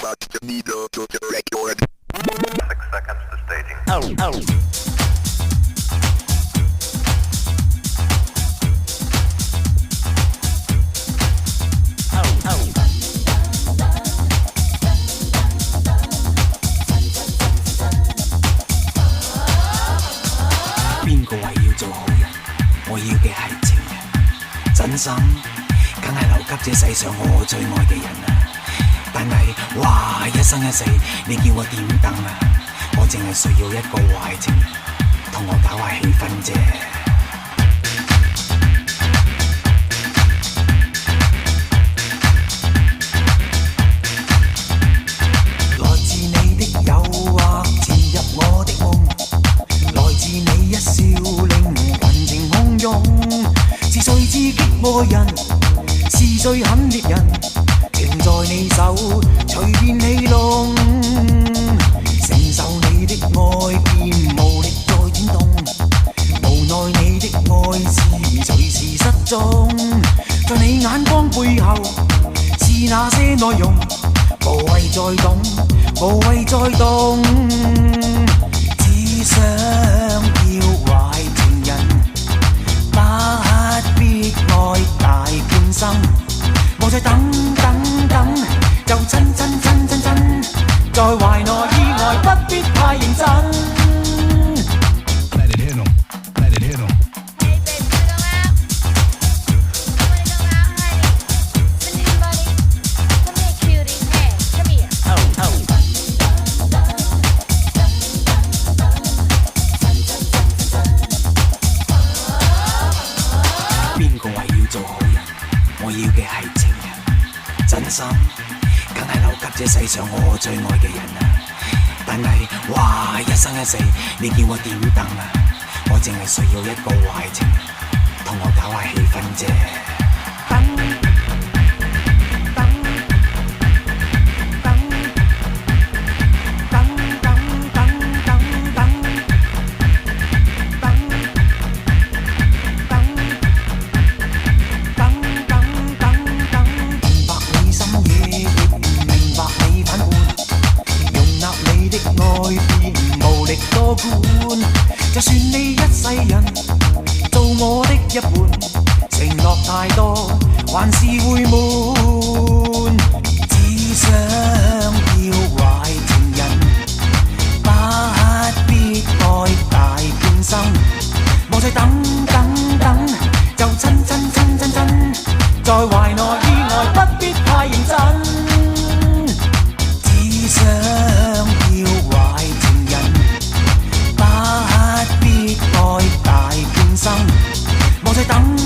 Touch the needle to the record. 6 seconds to staging. 邊個話要做好人？我要嘅係情人，真心梗係留給這世上我最愛嘅人啊！但係哇，一生一世，你叫我點等啊？我淨係需要一個壞情人，同我搞下氣氛啫。來自你的誘惑，潛入我的夢，來自你一笑令群情洶湧。是誰知激我人？是最狠烈人？情在你手，隨便戲弄。承受你的愛便無力再轉動，無奈你的愛是隨時失蹤。在你眼光背後是那些內容，無謂再懂，無謂再動，只想要壞情人，不必愛大半生。莫再等等等，就真，在懷內意外，不必太認真。Let it hit 'em, let it hit 'em. Hey baby, wanna go out? Wanna go out, honey? Send anybody? Come here, cutie. Hey, come here. 邊個話要做好人？我要嘅係情人，真心梗係留給這世上我最愛嘅人啊！但係哇，一生一世，你叫我點等啊？我淨係需要一個壞情人，同我搞下氣氛啫。就算你一世人做我的一半，承諾太多還是會悶。只想要壞情人，不必愛大半生。莫再等，就真，在懷內意外，不必太認真。只想要壞情人，不必愛大半生，莫再等。